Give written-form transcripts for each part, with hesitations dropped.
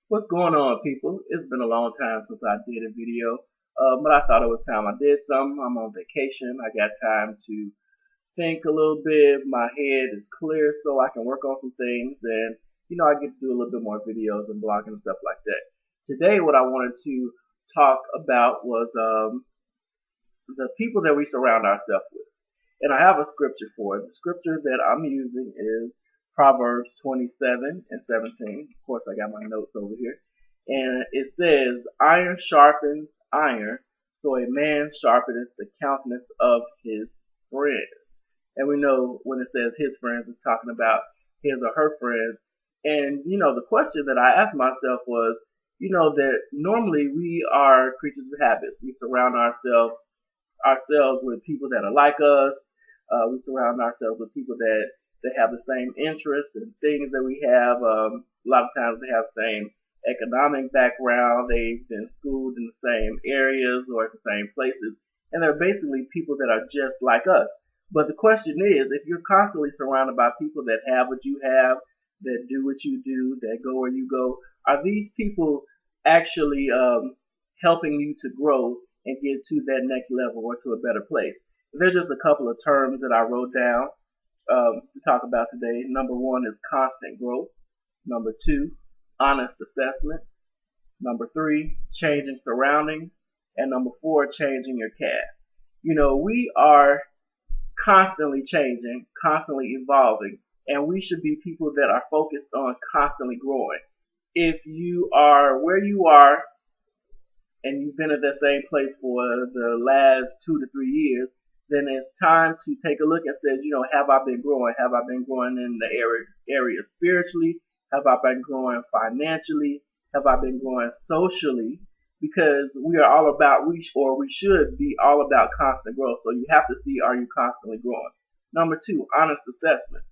What's going on, people? It's been a long time since I did a video, but I thought it was time I did something. I'm on vacation. I got time to think a little bit. My head is clear, so I can work on some things, and I get to do a little bit more videos and blogging and stuff like that. Today, what I wanted to talk about was the people that we surround ourselves with, and I have a scripture for it. The scripture that I'm using is Proverbs 27 and 17. Of course, I got my notes over here. And it says, iron sharpens iron, so a man sharpeneth the countenance of his friend. And we know when it says his friends, it's talking about his or her friends. And, the question that I asked myself was, that normally we are creatures of habits. We surround ourselves with people that are like us. We surround ourselves with people that have the same interests and things that we have. A lot of times they have the same economic background. They've been schooled in the same areas or at the same places. And they're basically people that are just like us. But the question is, if you're constantly surrounded by people that have what you have, that do what you do, that go where you go, are these people actually helping you to grow and get to that next level or to a better place? There's just a couple of terms that I wrote down to talk about today. Number one is constant growth. Number two, honest assessment. Number three, changing surroundings. And number four, changing your cast. We are constantly changing, constantly evolving, and we should be people that are focused on constantly growing. If you are where you are and you've been at that same place for the last 2 to 3 years, then it's time to take a look and say, have I been growing? Have I been growing in the area spiritually? Have I been growing financially? Have I been growing socially? Because we are all about, we should be all about constant growth. So you have to see, are you constantly growing? Number two, honest assessment.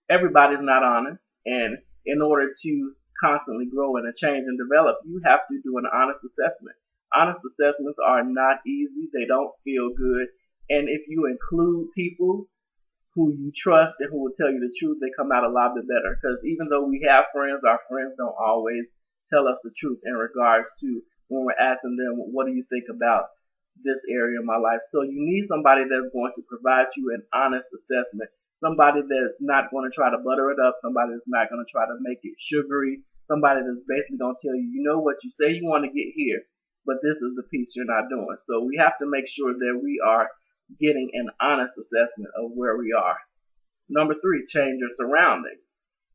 Everybody's not honest, and in order to constantly grow and change and develop, you have to do an honest assessment. Honest assessments are not easy. They don't feel good. And if you include people who you trust and who will tell you the truth, they come out a lot bit better. Because even though we have friends, our friends don't always tell us the truth in regards to when we're asking them, what do you think about this area of my life? So you need somebody that's going to provide you an honest assessment. Somebody that's not going to try to butter it up. Somebody that's not going to try to make it sugary. Somebody that's basically going to tell you, what you say you want to get here, but this is the piece you're not doing. So we have to make sure that we are getting an honest assessment of where we are. Number three, change your surroundings.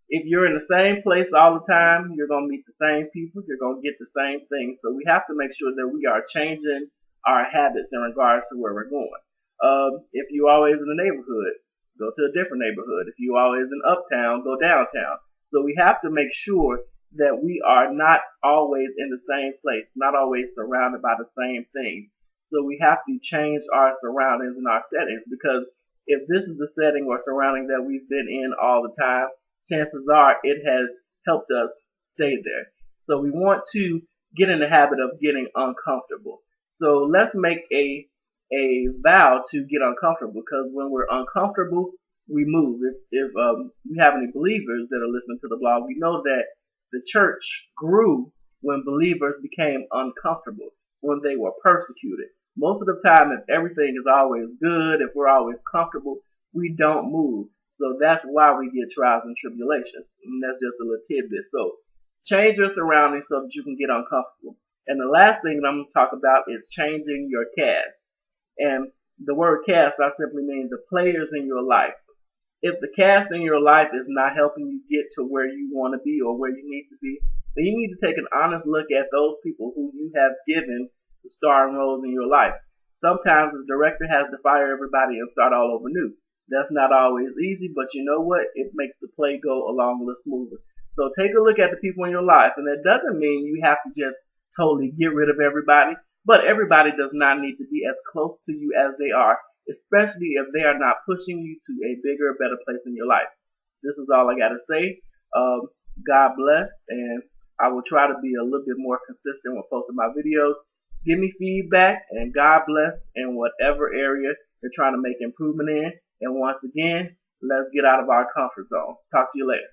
If you're in the same place all the time, you're going to meet the same people, you're going to get the same things. So we have to make sure that we are changing our habits in regards to where we're going. If you're always in the neighborhood, go to a different neighborhood. If you're always in uptown, go downtown. So we have to make sure that we are not always in the same place, not always surrounded by the same things. So we have to change our surroundings and our settings, because if this is the setting or surrounding that we've been in all the time, chances are it has helped us stay there. So we want to get in the habit of getting uncomfortable. So let's make a vow to get uncomfortable, because when we're uncomfortable, we move. If we have any believers that are listening to the blog, we know that the church grew when believers became uncomfortable, when they were persecuted. Most of the time, if everything is always good, if we're always comfortable, we don't move. So that's why we get trials and tribulations. And that's just a little tidbit. So change your surroundings so that you can get uncomfortable. And the last thing that I'm going to talk about is changing your cast. And the word cast, I simply mean the players in your life. If the cast in your life is not helping you get to where you want to be or where you need to be, then you need to take an honest look at those people who you have given the starring roles in your life. Sometimes the director has to fire everybody and start all over new. That's not always easy, but you know what? It makes the play go along a little smoother. So take a look at the people in your life, and that doesn't mean you have to just totally get rid of everybody, but everybody does not need to be as close to you as they are, especially if they are not pushing you to a bigger, better place in your life. This is all I got to say. God bless, and I will try to be a little bit more consistent with posting my videos. Give me feedback, and God bless in whatever area you're trying to make improvement in. And once again, let's get out of our comfort zone. Talk to you later.